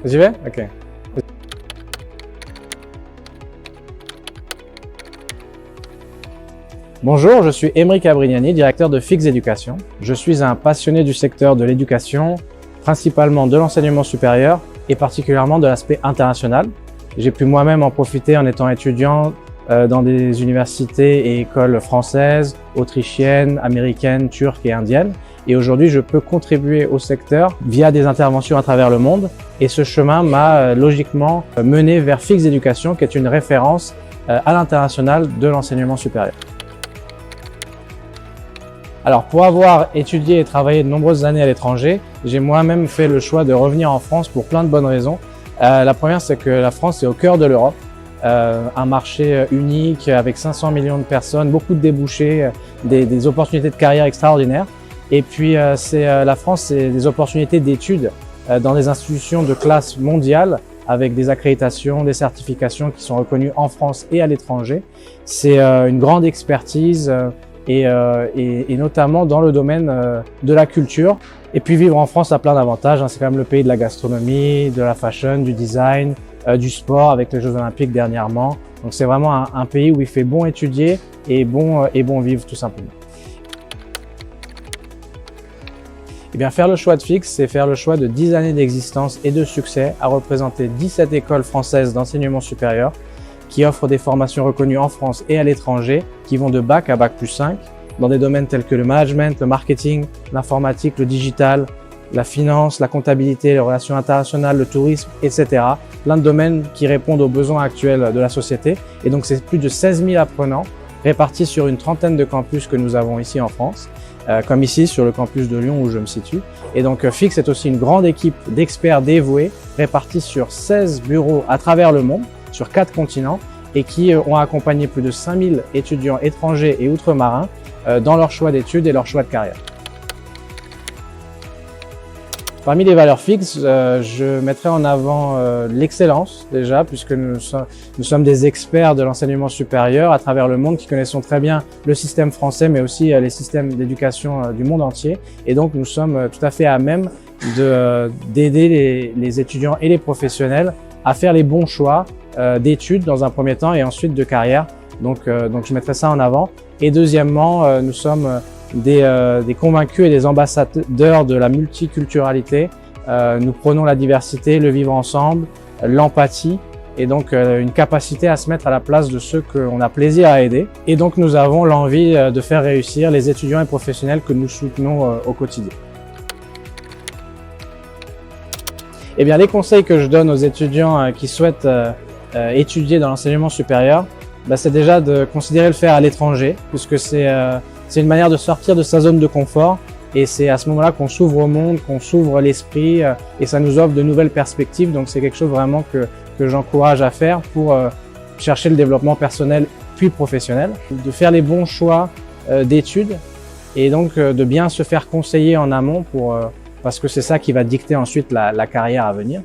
J'y vais? Ok. Bonjour, je suis Aymeric Abrignani, directeur de Fix Éducation. Je suis un passionné du secteur de l'éducation, principalement de l'enseignement supérieur et particulièrement de l'aspect international. J'ai pu moi-même en profiter en étant étudiant dans des universités et écoles françaises, autrichiennes, américaines, turques et indiennes. Et aujourd'hui, je peux contribuer au secteur via des interventions à travers le monde. Et ce chemin m'a logiquement mené vers Fix Éducation, qui est une référence à l'international de l'enseignement supérieur. Alors, pour avoir étudié et travaillé de nombreuses années à l'étranger, j'ai moi-même fait le choix de revenir en France pour plein de bonnes raisons. La première, c'est que la France est au cœur de l'Europe, un marché unique avec 500 millions de personnes, beaucoup de débouchés, des opportunités de carrière extraordinaires. Et puis, la France, c'est des opportunités d'études dans des institutions de classe mondiale avec des accréditations, des certifications qui sont reconnues en France et à l'étranger. C'est une grande expertise et notamment dans le domaine de la culture. Et puis vivre en France a plein d'avantages, c'est quand même le pays de la gastronomie, de la fashion, du design, du sport avec les Jeux Olympiques dernièrement. Donc c'est vraiment un pays où il fait bon étudier et bon vivre tout simplement. Et bien faire le choix de Fix, c'est faire le choix de 10 années d'existence et de succès à représenter 17 écoles françaises d'enseignement supérieur qui offrent des formations reconnues en France et à l'étranger, qui vont de bac à bac plus 5, dans des domaines tels que le management, le marketing, l'informatique, le digital, la finance, la comptabilité, les relations internationales, le tourisme, etc. Plein de domaines qui répondent aux besoins actuels de la société. Et donc, c'est plus de 16 000 apprenants répartis sur une trentaine de campus que nous avons ici en France, comme ici sur le campus de Lyon où je me situe. Et donc, Fix est aussi une grande équipe d'experts dévoués répartis sur 16 bureaux à travers le monde, sur 4 continents, et qui ont accompagné plus de 5000 étudiants étrangers et outre-marins dans leur choix d'études et leur choix de carrière. Parmi les valeurs fixes, je mettrai en avant l'excellence déjà, puisque nous sommes des experts de l'enseignement supérieur à travers le monde qui connaissons très bien le système français, mais aussi les systèmes d'éducation du monde entier. Et donc nous sommes tout à fait à même d'aider les étudiants et les professionnels à faire les bons choix d'études dans un premier temps et ensuite de carrière. Donc je mettrai ça en avant. Et deuxièmement, nous sommes des convaincus et des ambassadeurs de la multiculturalité. Nous prônons la diversité, le vivre ensemble, l'empathie et donc une capacité à se mettre à la place de ceux qu'on a plaisir à aider. Et donc nous avons l'envie de faire réussir les étudiants et professionnels que nous soutenons au quotidien. Eh bien, les conseils que je donne aux étudiants qui souhaitent étudier dans l'enseignement supérieur, c'est déjà de considérer le faire à l'étranger, puisque c'est une manière de sortir de sa zone de confort et c'est à ce moment-là qu'on s'ouvre au monde, qu'on s'ouvre l'esprit et ça nous offre de nouvelles perspectives. Donc c'est quelque chose vraiment que j'encourage à faire pour chercher le développement personnel puis professionnel, de faire les bons choix d'études et donc de bien se faire conseiller en amont parce que c'est ça qui va dicter ensuite la carrière à venir.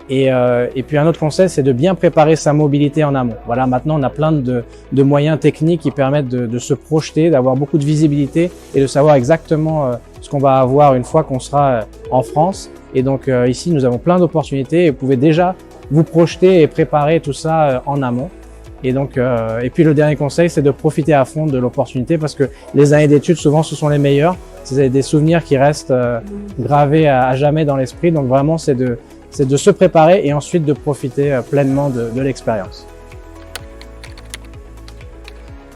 Et puis un autre conseil, c'est de bien préparer sa mobilité en amont. Voilà, maintenant on a plein de moyens techniques qui permettent de se projeter, d'avoir beaucoup de visibilité et de savoir exactement ce qu'on va avoir une fois qu'on sera en France. Et donc ici, nous avons plein d'opportunités et vous pouvez déjà vous projeter et préparer tout ça en amont. Et donc, et puis le dernier conseil, c'est de profiter à fond de l'opportunité parce que les années d'études, souvent, ce sont les meilleures. C'est des souvenirs qui restent gravés à jamais dans l'esprit. Donc vraiment, c'est de se préparer et ensuite de profiter pleinement de l'expérience.